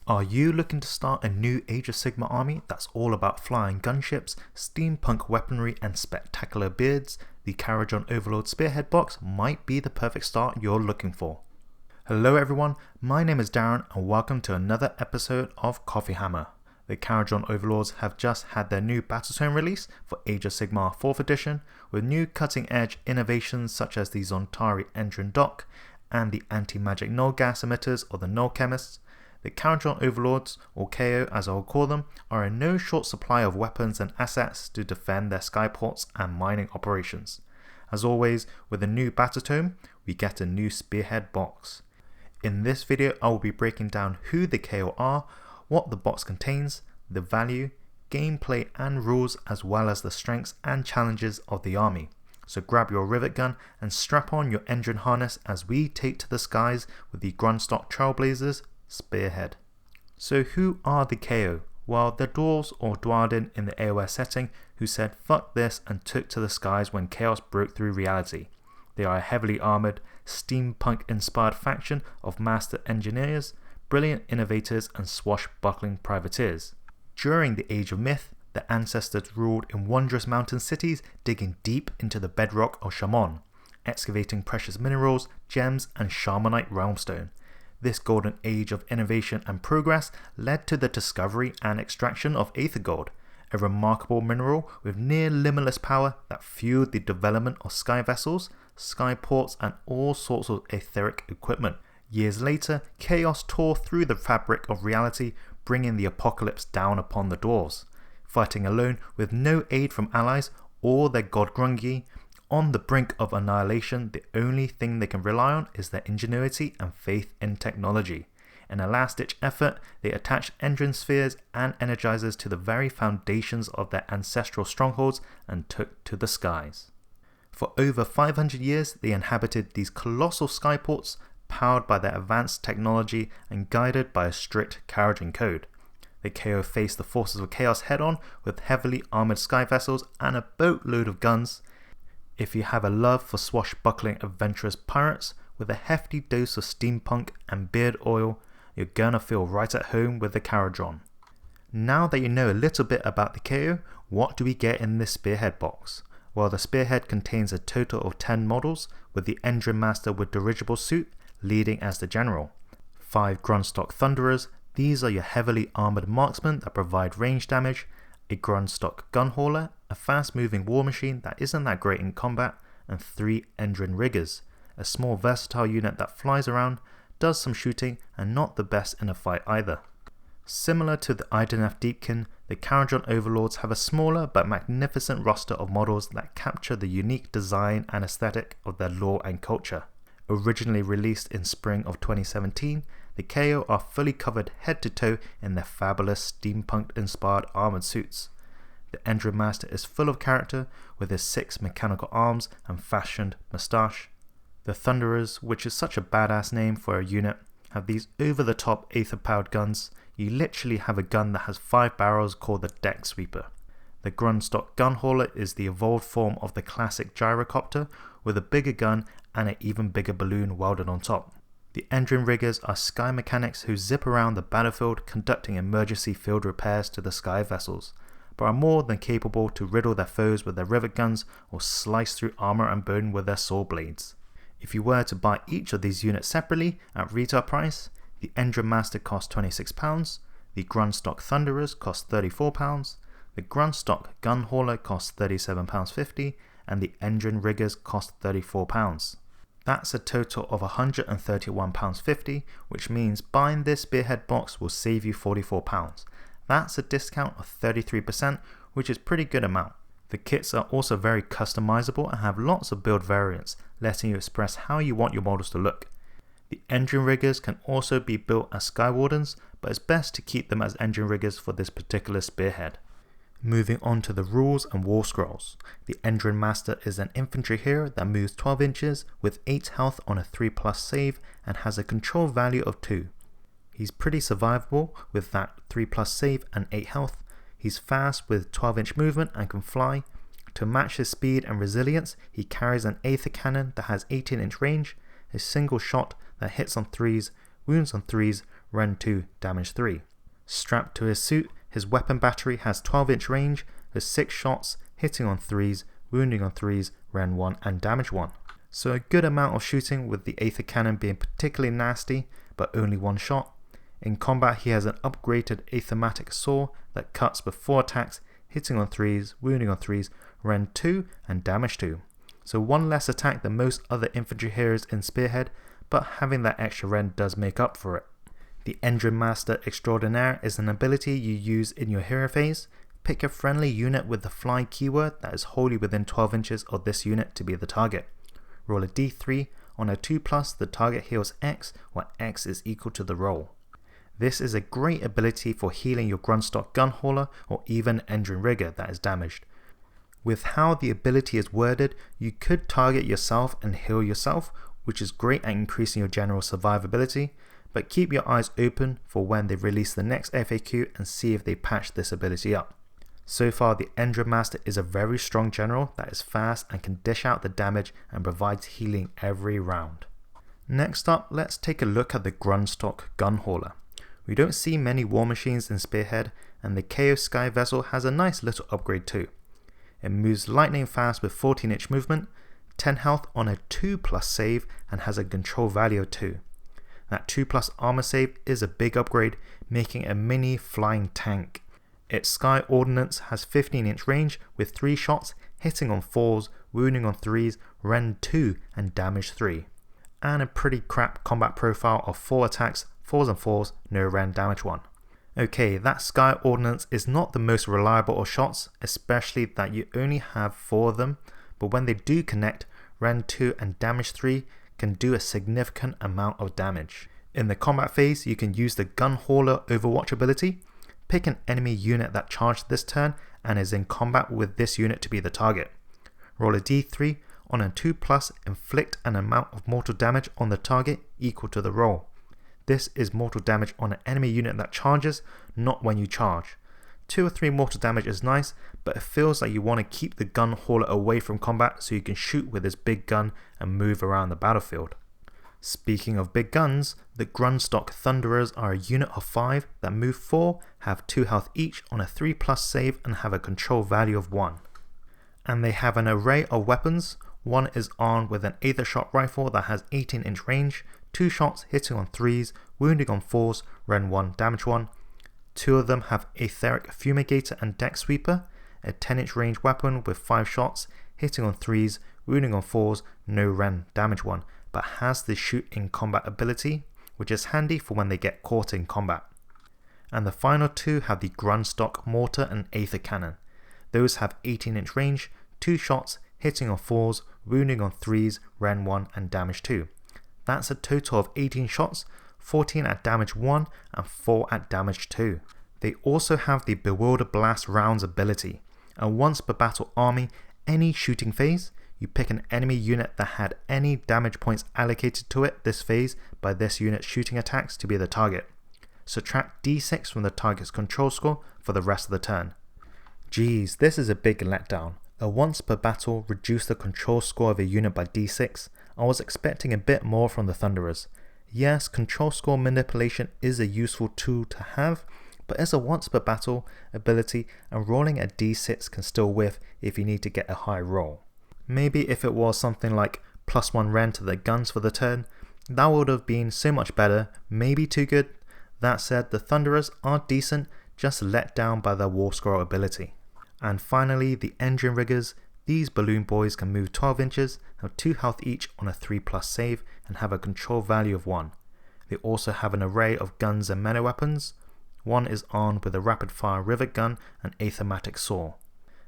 Are you looking to start a new Age of Sigmar army that's all about flying gunships, steampunk weaponry and spectacular beards? The Kharadron Overlords Spearhead box might be the perfect start you're looking for. Hello everyone, my name is Darren and welcome to another episode of Coffee Hammer. The Kharadron Overlords have just had their new Battletome release for Age of Sigmar 4th edition with new cutting edge innovations such as the Zontari Engine Dock and the anti-magic null gas emitters or the null chemists. The Kharadron Overlords, or KO as I'll call them, are in no short supply of weapons and assets to defend their skyports and mining operations. As always, with a new Battletome, we get a new Spearhead box. In this video, I will be breaking down who the KO are, what the box contains, the value, gameplay and rules, as well as the strengths and challenges of the army. So grab your rivet gun and strap on your engine harness as we take to the skies with the Grundstok Trailblazers Spearhead. So who are the KO? Well, they're Dwarfs or Dwarden in the AOS setting who said fuck this and took to the skies when chaos broke through reality. They are a heavily armoured, steampunk inspired faction of master engineers, brilliant innovators and swashbuckling privateers. During the Age of Myth, the ancestors ruled in wondrous mountain cities, digging deep into the bedrock of Shaman, excavating precious minerals, gems and Shamanite realmstone. This golden age of innovation and progress led to the discovery and extraction of Aether-Gold, a remarkable mineral with near limitless power that fueled the development of sky vessels, skyports and all sorts of etheric equipment. Years later, chaos tore through the fabric of reality, bringing the apocalypse down upon the Dwarves. Fighting alone with no aid from allies or their god Grungi, on the brink of annihilation, the only thing they can rely on is their ingenuity and faith in technology. In a last-ditch effort, they attached engine spheres and energizers to the very foundations of their ancestral strongholds and took to the skies. For over 500 years, they inhabited these colossal skyports, powered by their advanced technology and guided by a strict Kharadron code. The KO faced the forces of chaos head-on with heavily armoured sky vessels and a boatload of guns. If you have a love for swashbuckling adventurous pirates with a hefty dose of steampunk and beard oil, you're gonna feel right at home with the Kharadron. Now that you know a little bit about the KO, what do we get in this Spearhead box? Well, the Spearhead contains a total of 10 models, with the Engine Master with dirigible suit leading as the general. 5 Grundstok Thunderers, these are your heavily armoured marksmen that provide range damage, a Grundstok gun hauler, a fast moving war machine that isn't that great in combat, and 3 Engine Riggers, a small versatile unit that flies around, does some shooting and not the best in a fight either. Similar to the Idenef Deepkin, the Kharadron Overlords have a smaller but magnificent roster of models that capture the unique design and aesthetic of their lore and culture. Originally released in spring of 2017, the KO are fully covered head to toe in their fabulous steampunk inspired armoured suits. The Engine Master is full of character with his 6 mechanical arms and fashioned moustache. The Thunderers, which is such a badass name for a unit, have these over the top Aether powered guns. You literally have a gun that has 5 barrels called the Deck Sweeper. The Grundstok gun hauler is the evolved form of the classic gyrocopter with a bigger gun and an even bigger balloon welded on top. The Engine Riggers are sky mechanics who zip around the battlefield conducting emergency field repairs to the sky vessels, but are more than capable to riddle their foes with their rivet guns or slice through armour and bone with their saw blades. If you were to buy each of these units separately at retail price, the Engine Master costs £26, the Grundstok Thunderers cost £34, the Grundstok Gun Hauler costs £37.50, and the Engine Riggers cost £34. That's a total of £131.50, which means buying this Spearhead box will save you £44. That's a discount of 33%, which is a pretty good amount. The kits are also very customizable and have lots of build variants, letting you express how you want your models to look. The Engine Riggers can also be built as Skywardens, but it's best to keep them as Engine Riggers for this particular Spearhead. Moving on to the rules and Warscrolls. The Engine Master is an infantry hero that moves 12 inches with 8 health on a 3+ save and has a control value of 2. He's pretty survivable with that 3+ save and 8 health. He's fast with 12-inch movement and can fly. To match his speed and resilience, he carries an Aether cannon that has 18-inch range, a single shot that hits on 3s, wounds on 3s, Ren 2, damage 3. Strapped to his suit, his weapon battery has 12-inch range with 6 shots, hitting on 3s, wounding on 3s, Ren 1 and damage 1. So a good amount of shooting, with the Aether Cannon being particularly nasty, but only 1 shot. In combat he has an upgraded Aethermatic Saw that cuts with 4 attacks, hitting on 3s, wounding on 3s, Ren 2 and damage 2. So 1 less attack than most other infantry heroes in Spearhead, but having that extra Ren does make up for it. The Engine Master Extraordinaire is an ability you use in your hero phase. Pick a friendly unit with the fly keyword that is wholly within 12 inches of this unit to be the target. Roll a d3, on a 2+, the target heals X, where X is equal to the roll. This is a great ability for healing your Grundstok gun hauler or even engine rigger that is damaged. With how the ability is worded, you could target yourself and heal yourself, which is great at increasing your general survivability, but keep your eyes open for when they release the next FAQ and see if they patch this ability up. So far, the Engine Master is a very strong general that is fast and can dish out the damage and provides healing every round. Next up, let's take a look at the Grundstok gun hauler. We don't see many war machines in Spearhead, and the Chaos Sky vessel has a nice little upgrade too. It moves lightning fast with 14-inch movement, 10 health on a 2+ save, and has a control value of 2. That 2+ armor save is a big upgrade, making a mini flying tank. Its Sky Ordnance has 15-inch range with 3 shots, hitting on 4s, wounding on 3s, Ren 2 and damage 3. And a pretty crap combat profile of 4 attacks, 4s and 4s, no Ren, damage 1. Okay, that Sky Ordnance is not the most reliable of shots, especially that you only have 4 of them, but when they do connect, Ren 2 and damage 3 can do a significant amount of damage. In the combat phase, you can use the Gun Hauler Overwatch ability. Pick an enemy unit that charged this turn and is in combat with this unit to be the target. Roll a d3, on a 2+, inflict an amount of mortal damage on the target equal to the roll. This is mortal damage on an enemy unit that charges, not when you charge. 2 or 3 mortal damage is nice, but it feels like you want to keep the gun hauler away from combat so you can shoot with this big gun and move around the battlefield. Speaking of big guns, the Grundstok Thunderers are a unit of 5 that move 4, have 2 health each on a 3+ save and have a control value of 1. And they have an array of weapons. One is armed with an Aether rifle that has 18-inch range, 2 shots hitting on 3s, wounding on 4s, Ren 1, damage 1. 2 of them have Etheric Fumigator and Deck Sweeper, a 10-inch range weapon with 5 shots, hitting on 3s, wounding on 4s, no Ren, damage 1, but has the shoot in combat ability, which is handy for when they get caught in combat. And the final 2 have the Grundstok Mortar and Aether Cannon. Those have 18-inch range, 2 shots, hitting on 4s, wounding on 3s, Ren 1 and damage 2. That's a total of 18 shots, 14 at damage 1 and 4 at damage 2. They also have the Bewilder Blast Rounds ability, and once per battle army, any shooting phase, you pick an enemy unit that had any damage points allocated to it this phase by this unit's shooting attacks to be the target. Subtract d6 from the target's control score for the rest of the turn. Geez, this is a big letdown. A once per battle reduced the control score of a unit by d6. I was expecting a bit more from the Thunderers. Yes, control score manipulation is a useful tool to have, but as a once per battle ability, and rolling a d6 can still whiff if you need to get a high roll. Maybe if it was something like +1 Ren to the guns for the turn, that would have been so much better, maybe too good. That said, the Thunderers are decent, just let down by their Warscroll ability. And finally, the Engine Riggers. These balloon boys can move 12 inches, have 2 health each on a 3+ save, and have a control value of 1. They also have an array of guns and melee weapons. One is armed with a rapid fire rivet gun and Aethermatic Saw.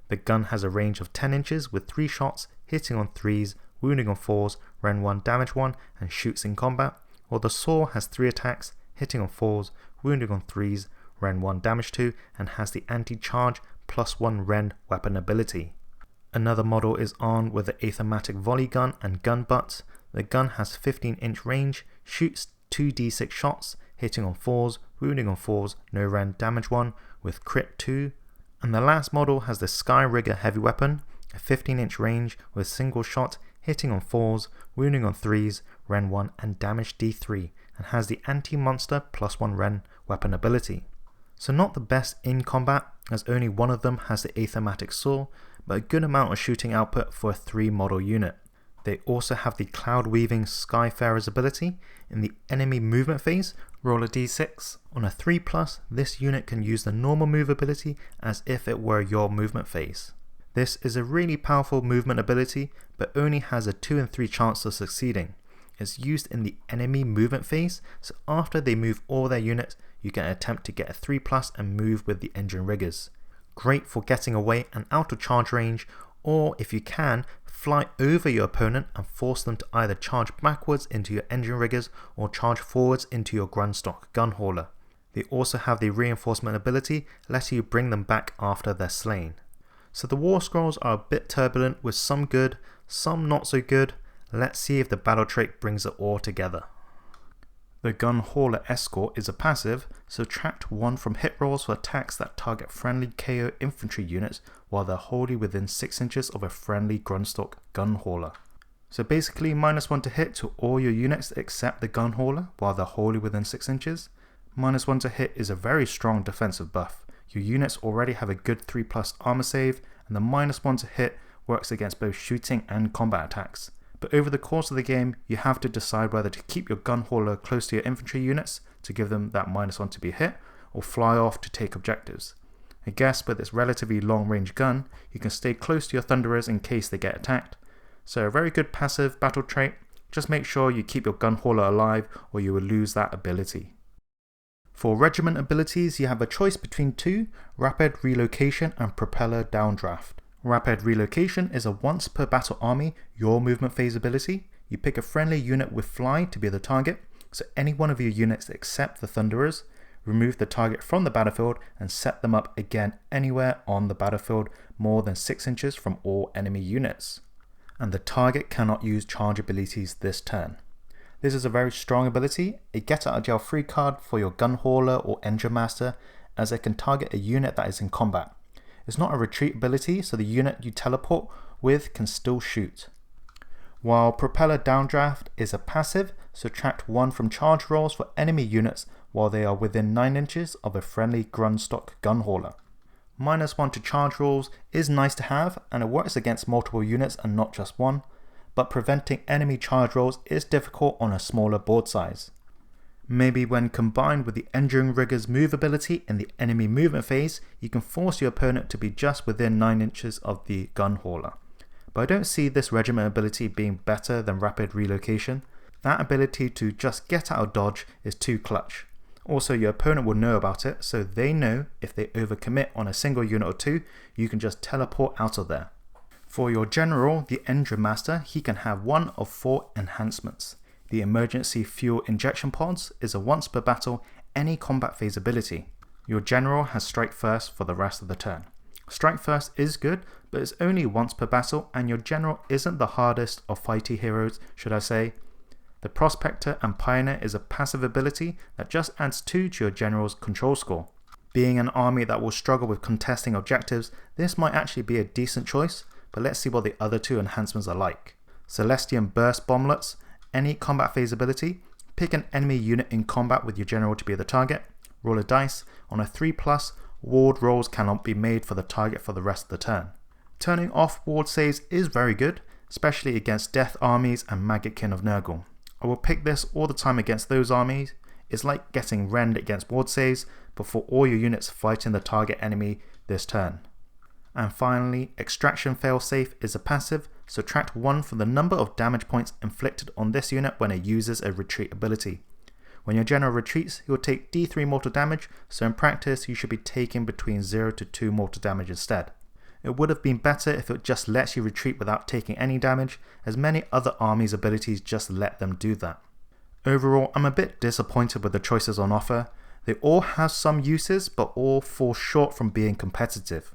The gun has a range of 10 inches with 3 shots, hitting on 3s, wounding on 4s, Ren 1, damage 1, and shoots in combat, while the Saw has 3 attacks, hitting on 4s, wounding on 3s, Ren 1, damage 2, and has the anti-charge +1 Ren weapon ability. Another model is armed with the Aethermatic Volley Gun and gun butt. The gun has 15-inch range, shoots 2d6 shots, hitting on 4s, wounding on 4s, no Ren, damage 1, with crit 2. And the last model has the Sky Rigger Heavy Weapon, a 15-inch range with single shot, hitting on 4s, wounding on 3s, Ren 1 and damage d3, and has the anti-monster +1 Ren weapon ability. So not the best in combat, as only one of them has the Aethermatic Saw, but a good amount of shooting output for a 3 model unit. They also have the Cloud Weaving Skyfarer's ability. In the enemy movement phase, roll a d6. On a 3+, this unit can use the normal move ability as if it were your movement phase. This is a really powerful movement ability, but only has a 2 in 3 chance of succeeding. It's used in the enemy movement phase, so after they move all their units, you can attempt to get a 3+ and move with the engine riggers. Great for getting away and out of charge range, or if you can, fly over your opponent and force them to either charge backwards into your engine riggers or charge forwards into your Grundstok gun hauler. They also have the reinforcement ability, letting you bring them back after they're slain. So the Warscrolls are a bit turbulent with some good, some not so good. Let's see if the battle trait brings it all together. The Gun Hauler Escort is a passive, subtract 1 from hit rolls for attacks that target friendly KO infantry units while they're wholly within 6 inches of a friendly Grundstok gun hauler. So basically -1 to hit to all your units except the gun hauler while they're wholly within 6 inches. -1 to hit is a very strong defensive buff. Your units already have a good 3+ armor save, and the -1 to hit works against both shooting and combat attacks. But over the course of the game, you have to decide whether to keep your gun hauler close to your infantry units to give them that -1 to be hit, or fly off to take objectives. I guess with its relatively long range gun, you can stay close to your thunderers in case they get attacked. So a very good passive battle trait. Just make sure you keep your gun hauler alive or you will lose that ability. For regiment abilities, you have a choice between 2, Rapid Relocation and Propeller Downdraft. Rapid Relocation is a once per battle army, your movement phase ability. You pick a friendly unit with fly to be the target, so any one of your units except the Thunderers, remove the target from the battlefield and set them up again anywhere on the battlefield more than 6 inches from all enemy units. And the target cannot use charge abilities this turn. This is a very strong ability, a get out of jail free card for your gun hauler or engine master, as it can target a unit that is in combat. It's not a retreat ability, so the unit you teleport with can still shoot. While Propeller Downdraft is a passive, subtract 1 from charge rolls for enemy units while they are within 9 inches of a friendly Grundstok gun hauler. -1 to charge rolls is nice to have, and it works against multiple units and not just one, but preventing enemy charge rolls is difficult on a smaller board size. Maybe when combined with the engine rigger's move ability in the enemy movement phase, you can force your opponent to be just within 9 inches of the gun hauler. But I don't see this regiment ability being better than Rapid Relocation. That ability to just get out of dodge is too clutch. Also, your opponent will know about it, so they know if they overcommit on a single unit or 2, you can just teleport out of there. For your general, the Engine Master, he can have 1 of 4 enhancements. The Emergency Fuel Injection Pods is a once per battle, any combat phase ability. Your general has Strike First for the rest of the turn. Strike First is good, but it's only once per battle, and your general isn't the hardest of fighty heroes, should I say. The Prospector and Pioneer is a passive ability that just adds 2 to your general's control score. Being an army that will struggle with contesting objectives, this might actually be a decent choice, but let's see what the other 2 enhancements are like. Celestian Burst Bomblets, any combat phase ability, pick an enemy unit in combat with your general to be the target, roll a dice, on a 3+, ward rolls cannot be made for the target for the rest of the turn. Turning off ward saves is very good, especially against Death Armies and Maggotkin of Nurgle. I will pick this all the time against those armies. It's like getting rend against ward saves, but for all your units fighting the target enemy this turn. And finally, Extraction Failsafe is a passive, subtract 1 from the number of damage points inflicted on this unit when it uses a retreat ability. When your general retreats, he will take D3 mortal damage, so in practice you should be taking between 0 to 2 mortal damage instead. It would have been better if it just lets you retreat without taking any damage, as many other armies' abilities just let them do that. Overall, I'm a bit disappointed with the choices on offer. They all have some uses, but all fall short from being competitive.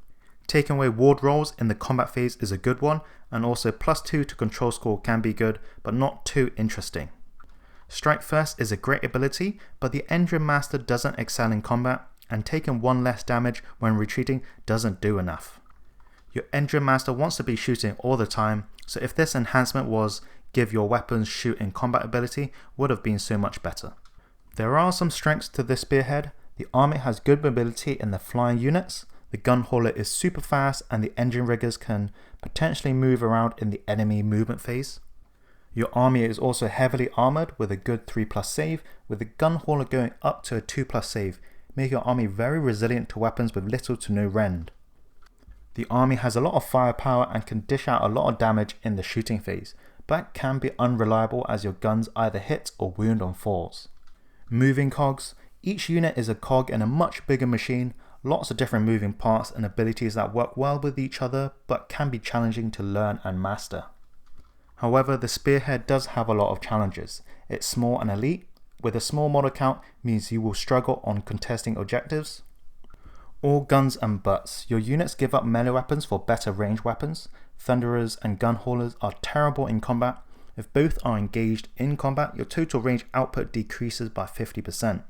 Taking away ward rolls in the combat phase is a good one, and also +2 to control score can be good, but not too interesting. Strike First is a great ability, but the Engine Master doesn't excel in combat, and taking 1 less damage when retreating doesn't do enough. Your Engine Master wants to be shooting all the time, so if this enhancement was give your weapons shoot in combat ability, would have been so much better. There are some strengths to this spearhead. The army has good mobility in the flying units, the gun hauler is super fast, and the engine riggers can potentially move around in the enemy movement phase. Your army is also heavily armoured with a good 3+ save, with the gun hauler going up to a 2+ save, making your army very resilient to weapons with little to no rend. The army has a lot of firepower and can dish out a lot of damage in the shooting phase, but can be unreliable as your guns either hit or wound on falls. Moving cogs. Each unit is a cog in a much bigger machine, lots of different moving parts and abilities that work well with each other but can be challenging to learn and master. However, the spearhead does have a lot of challenges. It's small and elite, with a small model count means you will struggle on contesting objectives. All guns and butts. Your units give up melee weapons for better range weapons. Thunderers and gun haulers are terrible in combat. If both are engaged in combat, your total range output decreases by 50%.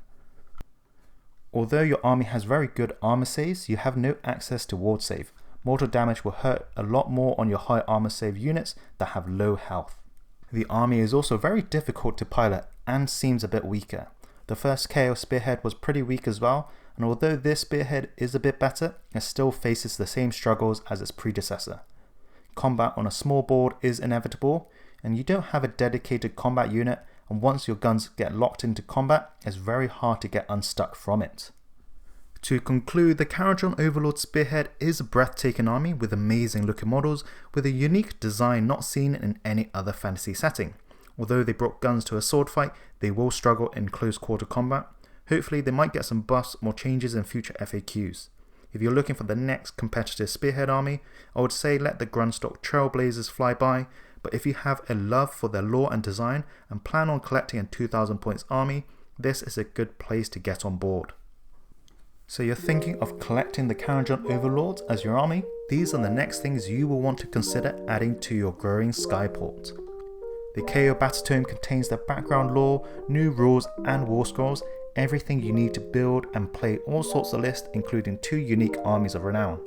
Although your army has very good armor saves, you have no access to ward save. Mortal damage will hurt a lot more on your high armor save units that have low health. The army is also very difficult to pilot and seems a bit weaker. The first KO spearhead was pretty weak as well, and although this spearhead is a bit better, it still faces the same struggles as its predecessor. Combat on a small board is inevitable, and you don't have a dedicated combat unit, and once your guns get locked into combat, it's very hard to get unstuck from it. To conclude, the Kharadron Overlords Spearhead is a breathtaking army with amazing looking models, with a unique design not seen in any other fantasy setting. Although they brought guns to a sword fight, they will struggle in close quarter combat. Hopefully they might get some buffs or changes in future FAQs. If you're looking for the next competitive spearhead army, I would say let the Grundstok Trailblazers fly by, but if you have a love for their lore and design and plan on collecting a 2000 points army, this is a good place to get on board. So you're thinking of collecting the Kharadron Overlords as your army? These are the next things you will want to consider adding to your growing Skyport. The KO Battletome contains the background lore, new rules and Warscrolls, everything you need to build and play all sorts of lists, including 2 unique armies of renown.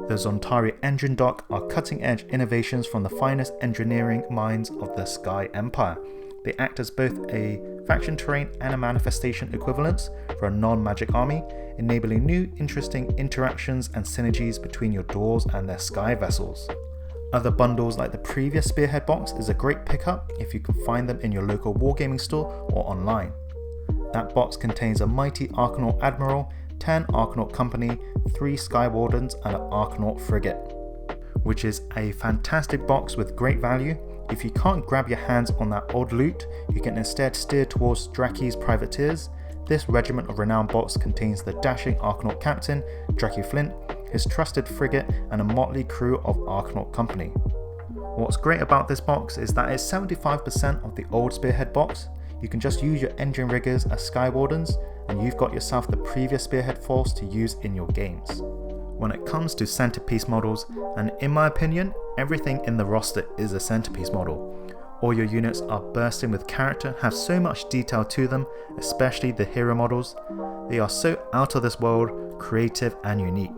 The Zontari Engine Dock are cutting-edge innovations from the finest engineering minds of the Sky Empire. They act as both a faction terrain and a manifestation equivalence for a non-magic army, enabling new interesting interactions and synergies between your Dwarves and their Sky vessels. Other bundles like the previous Spearhead box is a great pickup if you can find them in your local wargaming store or online. That box contains a mighty Archanaut Admiral, 10 Archanaut Company, 3 Sky Wardens and an Archanaut Frigate, which is a fantastic box with great value. If you can't grab your hands on that old loot, you can instead steer towards Draki's Privateers. This Regiment of Renown box contains the dashing Archanaut Captain, Draki Flint, his trusted frigate and a motley crew of Archanaut Company. What's great about this box is that it's 75% of the old Spearhead box. You can just use your engine riggers as Sky Wardens, and you've got yourself the previous Spearhead force to use in your games. When it comes to centerpiece models, and in my opinion, everything in the roster is a centerpiece model. All your units are bursting with character, have so much detail to them, especially the hero models. They are so out of this world, creative and unique.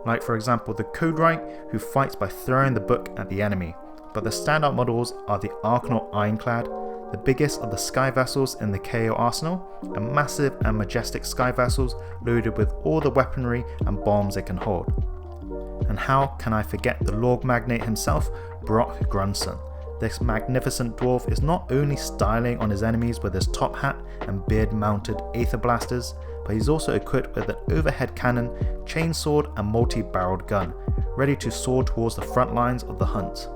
Like for example the Codewright, who fights by throwing the book at the enemy. But the standout models are the Archanaut Ironclad, the biggest of the Sky Vessels in the KO arsenal, and massive and majestic Sky Vessels loaded with all the weaponry and bombs they can hold. And how can I forget the Lord Magnate himself, Brock Grunson. This magnificent dwarf is not only styling on his enemies with his top hat and beard mounted Aether blasters, but he's also equipped with an overhead cannon, chainsword and multi-barreled gun, ready to soar towards the front lines of the hunt.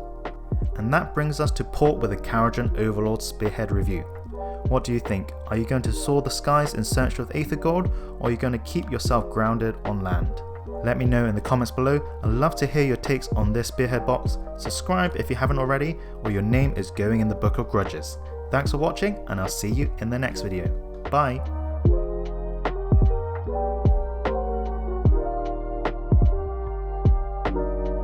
And that brings us to port with the Kharadron Overlords Spearhead review. What do you think? Are you going to soar the skies in search of Aether-Gold, or are you going to keep yourself grounded on land? Let me know in the comments below. I'd love to hear your takes on this Spearhead box. Subscribe if you haven't already, or your name is going in the Book of Grudges. Thanks for watching, and I'll see you in the next video. Bye!